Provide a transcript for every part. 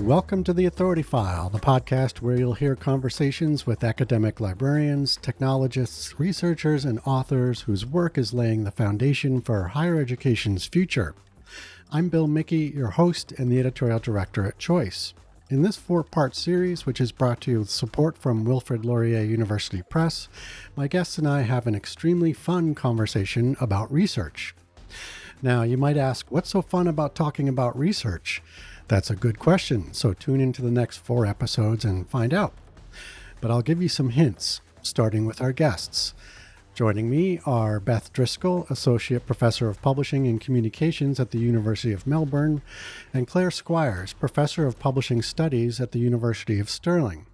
Welcome to The Authority File, the podcast where you'll hear conversations with academic librarians, technologists, researchers, and authors whose work is laying the foundation for higher education's future. I'm Bill Mickey, your host and the editorial director at Choice. In this 4-part series, which is brought to you with support from Wilfrid Laurier University Press, my guests and I have an extremely fun conversation about research. Now, you might ask, what's so fun about talking about research? That's a good question, so tune into the next 4 episodes and find out. But I'll give you some hints, starting with our guests. Joining me are Beth Driscoll, Associate Professor of Publishing and Communications at the University of Melbourne, and Claire Squires, Professor of Publishing Studies at the University of Stirling.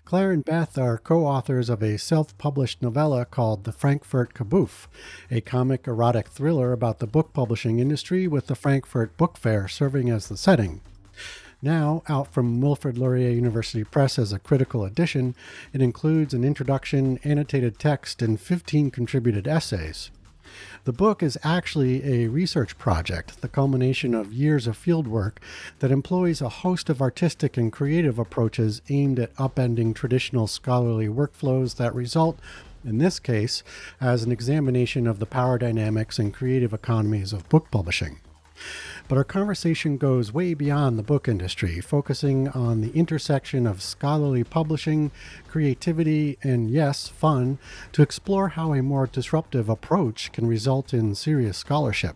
Claire and Beth are co-authors of a self-published novella called The Frankfurt Kabuff, a comic erotic thriller about the book publishing industry with the Frankfurt Book Fair serving as the setting. Now, out from Wilfrid Laurier University Press as a critical edition, it includes an introduction, annotated text, and 15 contributed essays. The book is actually a research project, the culmination of years of fieldwork that employs a host of artistic and creative approaches aimed at upending traditional scholarly workflows that result, in this case, as an examination of the power dynamics and creative economies of book publishing. But our conversation goes way beyond the book industry, focusing on the intersection of scholarly publishing, creativity, and yes, fun, to explore how a more disruptive approach can result in serious scholarship.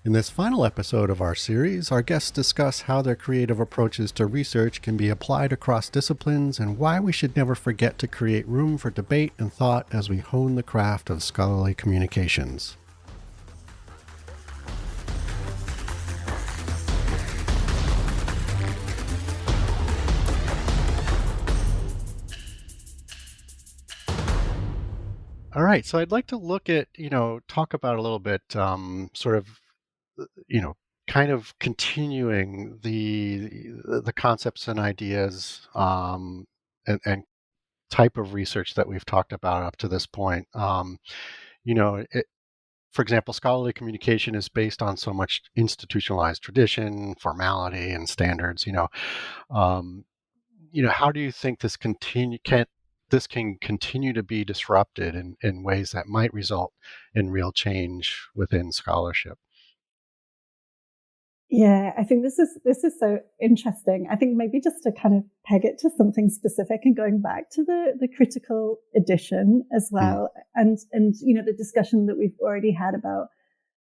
In this final episode of our series, our guests discuss how their creative approaches to research can be applied across disciplines and why we should never forget to create room for debate and thought as we hone the craft of scholarly communications. All right, so I'd like to look at, talk about a little bit, kind of continuing the concepts and ideas and type of research that we've talked about up to this point. For example, scholarly communication is based on so much institutionalized tradition, formality, and standards. How do you think this can continue to be disrupted in ways that might result in real change within scholarship? Yeah, I think this is so interesting. I think maybe just to kind of peg it to something specific and going back to the critical edition as well, and the discussion that we've already had about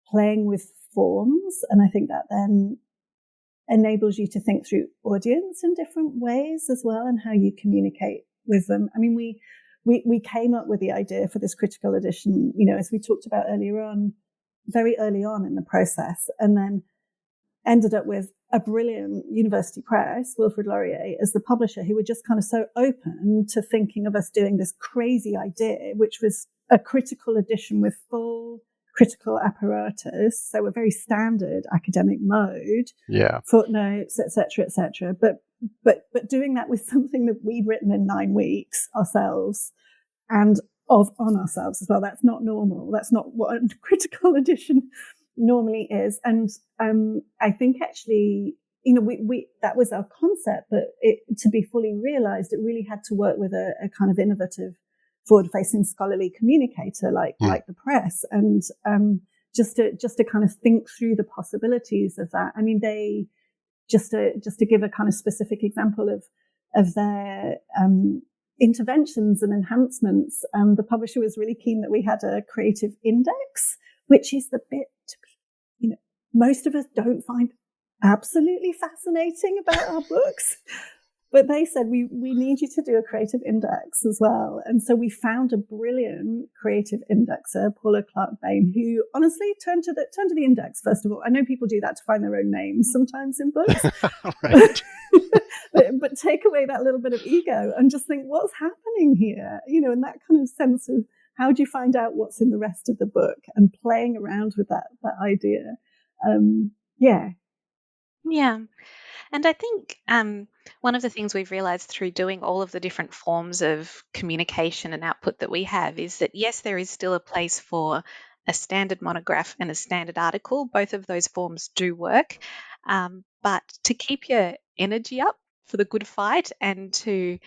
playing with forms, and I think that then enables you to think through audience in different ways as well, and how you communicate with them. I mean, we came up with the idea for this critical edition, as we talked about earlier on, very early on in the process, and then ended up with a brilliant university press, Wilfrid Laurier, as the publisher, who were just kind of so open to thinking of us doing this crazy idea, which was a critical edition with full critical apparatus. So a very standard academic mode, footnotes, etc. But doing that with something that we'd written in 9 weeks ourselves and on ourselves as well. That's not normal. That's not what a critical edition normally is. And I think actually, we that was our concept, but to be fully realized, it really had to work with a kind of innovative, forward-facing scholarly communicator like the press, and just to kind of think through the possibilities of that. I mean, they just to give a kind of specific example of their interventions and enhancements. The publisher was really keen that we had a creative index, which is the bit most of us don't find absolutely fascinating about our books. But they said, we need you to do a creative index as well. And so we found a brilliant creative indexer, Paula Clark-Bain, who honestly turned to the index, first of all. I know people do that to find their own names sometimes in books. Right. but take away that little bit of ego and just think, what's happening here? And that kind of sense of how do you find out what's in the rest of the book, and playing around with that idea. Yeah. And I think one of the things we've realized through doing all of the different forms of communication and output that we have is that, yes, there is still a place for a standard monograph and a standard article. Both of those forms do work. But to keep your energy up for the good fight and to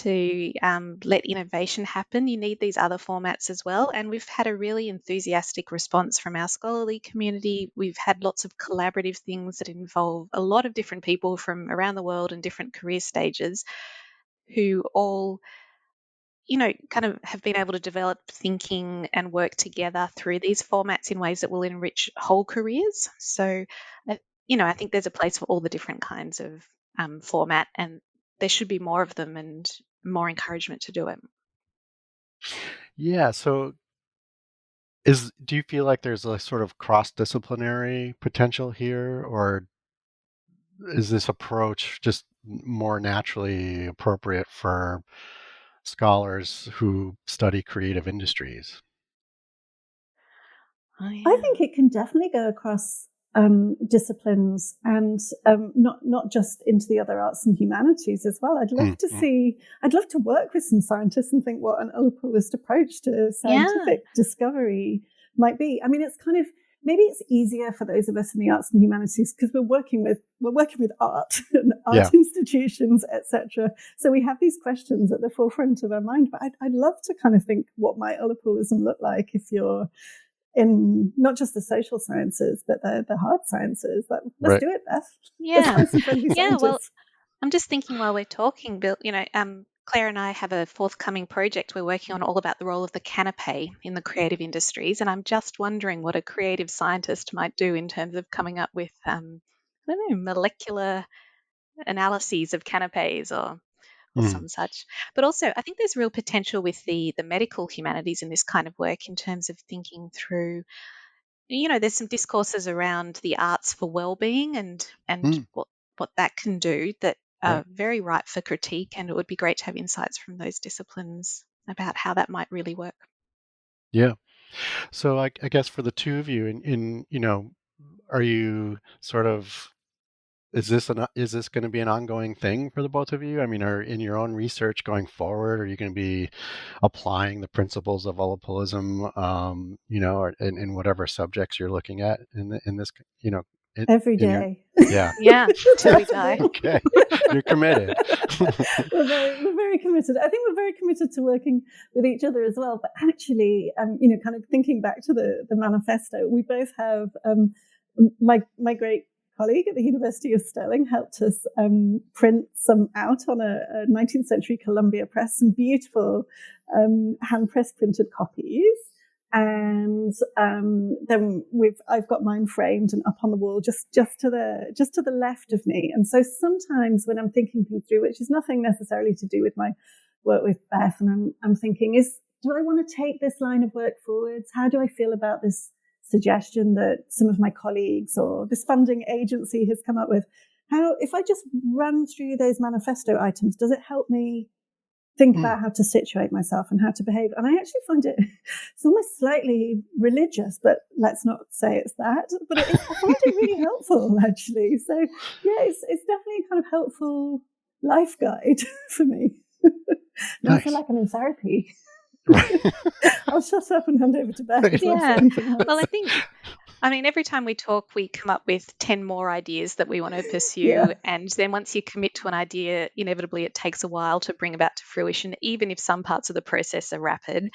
let innovation happen, you need these other formats as well. And we've had a really enthusiastic response from our scholarly community. We've had lots of collaborative things that involve a lot of different people from around the world and different career stages who all, kind of have been able to develop thinking and work together through these formats in ways that will enrich whole careers. So, I think there's a place for all the different kinds of format, and there should be more of them and more encouragement to do it. Yeah. So do you feel like there's a sort of cross-disciplinary potential here, or is this approach just more naturally appropriate for scholars who study creative industries? Oh, I yeah. think it can definitely go across disciplines and not just into the other arts and humanities as well. I'd love to work with some scientists and think what an Ullapoolist approach to scientific discovery might be. I mean, it's kind of, maybe it's easier for those of us in the arts and humanities because we're working with art and art institutions, etc. So we have these questions at the forefront of our mind. But I'd love to kind of think what might Ullapoolism look like if you're in not just the social sciences, but the hard sciences. Let's do it, Beth. Yeah. Yeah. Well, I'm just thinking while we're talking, Bill, Claire and I have a forthcoming project we're working on all about the role of the canapé in the creative industries. And I'm just wondering what a creative scientist might do in terms of coming up with, molecular analyses of canapés or some such. But also, I think there's real potential with the medical humanities in this kind of work in terms of thinking through, there's some discourses around the arts for well-being and what that can do that are very ripe for critique, and it would be great to have insights from those disciplines about how that might really work. Yeah. So I guess for the two of you, are you sort of, is this going to be an ongoing thing for the both of you? I mean, are in your own research going forward, are you going to be applying the principles of Ullapolism, or in whatever subjects you're looking at in this, every day? Yeah, till we die. Okay, you're committed. we're very committed. I think we're very committed to working with each other as well. But actually, kind of thinking back to the manifesto, we both have my great colleague at the University of Stirling helped us print some out on a 19th century Columbia press, some beautiful hand press printed copies. And then I've got mine framed and up on the wall, just to the left of me. And so sometimes when I'm thinking things through, which is nothing necessarily to do with my work with Beth, and I'm thinking, do I want to take this line of work forwards? How do I feel about this suggestion that some of my colleagues or this funding agency has come up with? How, if I just run through those manifesto items, does it help me think about how to situate myself and how to behave? And I actually find it's almost slightly religious, but let's not say it's that. But I find it really helpful, actually. So yeah, it's definitely a kind of helpful life guide for me. Now I feel like I'm in therapy. I'll shut up and hand over to Beth. Yeah. Well, every time we talk, we come up with 10 more ideas that we want to pursue. Yeah. And then once you commit to an idea, inevitably it takes a while to bring about to fruition, even if some parts of the process are rapid.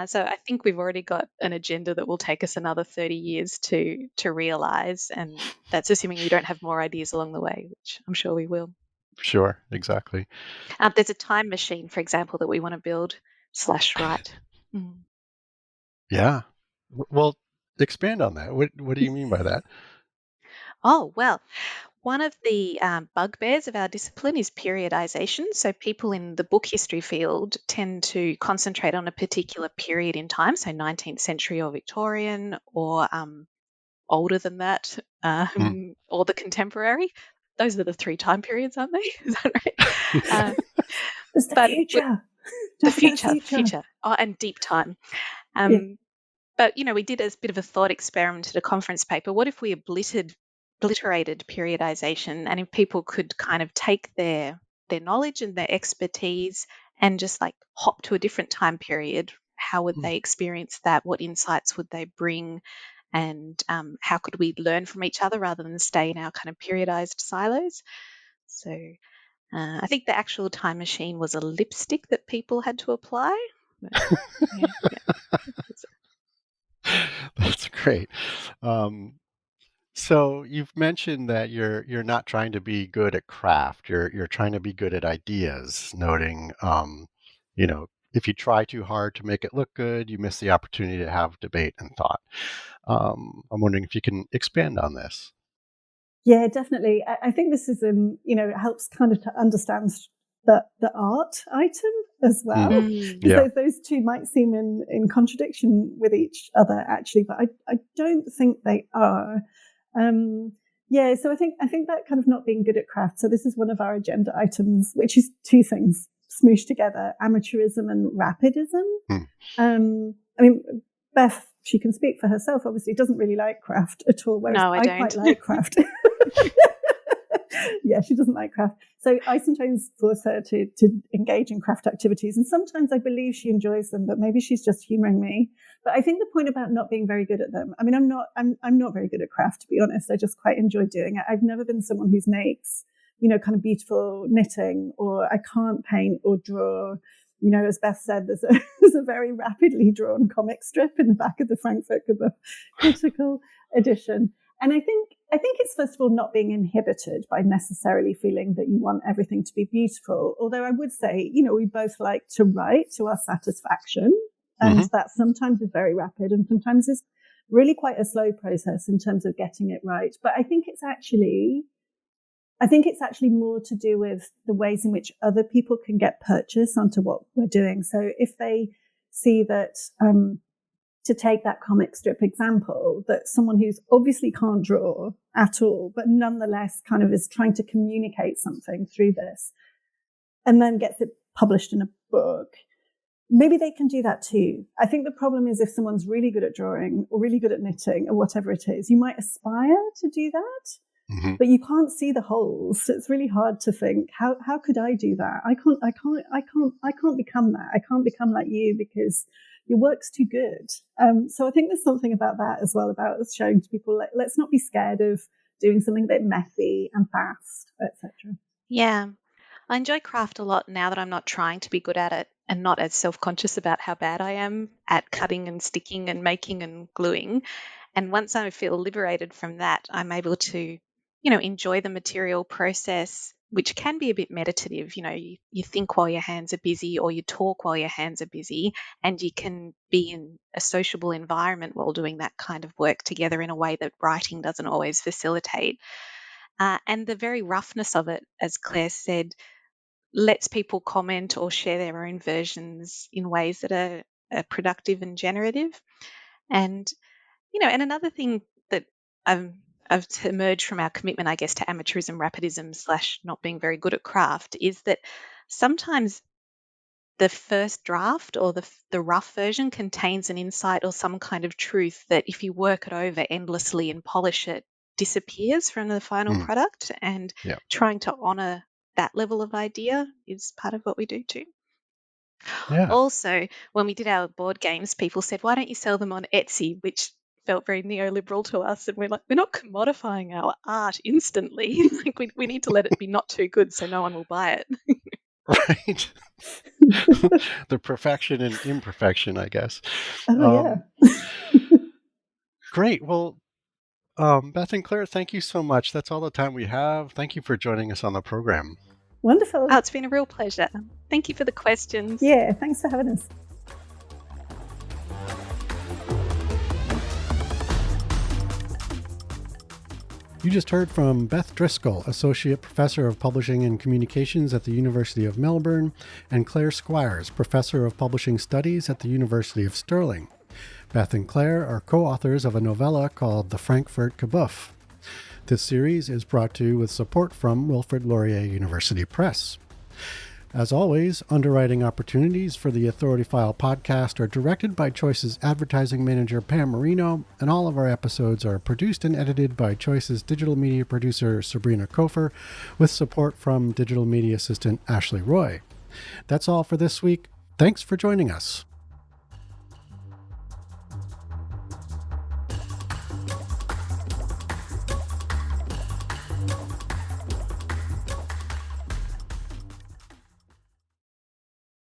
So I think we've already got an agenda that will take us another 30 years to realize. And that's assuming we don't have more ideas along the way, which I'm sure we will. Sure, exactly. There's a time machine, for example, that we want to build / write. Yeah. Well, expand on that. What do you mean by that? Oh, well, one of the bugbears of our discipline is periodization. So people in the book history field tend to concentrate on a particular period in time, so 19th century or Victorian, or older than that, or the contemporary. Those are the 3 time periods, aren't they? Is that right? It's the future. The future. Oh, and deep time. But, we did a bit of a thought experiment at a conference paper. What if we obliterated periodization, and if people could kind of take their knowledge and their expertise and just like hop to a different time period, how would they experience that? What insights would they bring? and how could we learn from each other rather than stay in our kind of periodized silos. So I think the actual time machine was a lipstick that people had to apply. But, yeah. That's great. So you've mentioned that you're not trying to be good at craft. You're trying to be good at ideas, noting if you try too hard to make it look good, you miss the opportunity to have debate and thought. I'm wondering if you can expand on this. Yeah, definitely. I think this is, helps kind of to understand the art item as well. Yeah. Those two might seem in contradiction with each other, actually, but I don't think they are. So I think that kind of not being good at craft. So this is one of our agenda items, which is two things smooshed together: amateurism and rapidism. I mean, Beth, she can speak for herself, obviously doesn't really like craft at all, whereas No, I don't. quite like craft. Yeah, she doesn't like craft. So ice and tones force her to engage in craft activities. And sometimes I believe she enjoys them, but maybe she's just humoring me. But I think the point about not being very good at them, I mean, I'm not very good at craft, to be honest. I just quite enjoy doing it. I've never been someone who makes, kind of beautiful knitting, or I can't paint or draw. As Beth said, there's a very rapidly drawn comic strip in the back of the Frankfurt Gebuff critical edition. And I think it's, first of all, not being inhibited by necessarily feeling that you want everything to be beautiful. Although I would say, we both like to write to our satisfaction. And that sometimes is very rapid and sometimes is really quite a slow process in terms of getting it right. But I think it's actually more to do with the ways in which other people can get purchase onto what we're doing. So if they see that, to take that comic strip example, that someone who's obviously can't draw at all, but nonetheless kind of is trying to communicate something through this, and then gets it published in a book, maybe they can do that too. I think the problem is if someone's really good at drawing or really good at knitting or whatever it is, you might aspire to do that, but you can't see the holes. So it's really hard to think, how could I do that? I can't become that. I can't become like you because your work's too good. So I think there's something about that as well, about showing to people, let's not be scared of doing something a bit messy and fast, etc. Yeah. I enjoy craft a lot now that I'm not trying to be good at it and not as self-conscious about how bad I am at cutting and sticking and making and gluing. And once I feel liberated from that, I'm able to, enjoy the material process, which can be a bit meditative. You think while your hands are busy, or you talk while your hands are busy, and you can be in a sociable environment while doing that kind of work together in a way that writing doesn't always facilitate. And the very roughness of it, as Claire said, lets people comment or share their own versions in ways that are productive and generative. And, and another thing that I've emerged from our commitment, I guess, to amateurism, rapidism / not being very good at craft, is that sometimes the first draft or the rough version contains an insight or some kind of truth that if you work it over endlessly and polish it, disappears from the final product. And trying to honor that level of idea is part of what we do too. Yeah. Also, when we did our board games, people said, why don't you sell them on Etsy, which felt very neoliberal to us. And we're like, we're not commodifying our art instantly. Like we need to let it be not too good so no one will buy it. Right. The perfection and imperfection, I guess. Yeah. Great. Well, Beth and Claire, thank you so much. That's all the time we have. Thank you for joining us on the program. Wonderful. Oh, it's been a real pleasure. Thank you for the questions. Yeah, thanks for having us. You just heard from Beth Driscoll, Associate Professor of Publishing and Communications at the University of Melbourne, and Claire Squires, Professor of Publishing Studies at the University of Stirling. Beth and Claire are co-authors of a novella called The Frankfurt Gebuff. This series is brought to you with support from Wilfrid Laurier University Press. As always, underwriting opportunities for the Authority File podcast are directed by Choice's advertising manager, Pam Marino, and all of our episodes are produced and edited by Choice's digital media producer, Sabrina Kofer, with support from digital media assistant, Ashley Roy. That's all for this week. Thanks for joining us.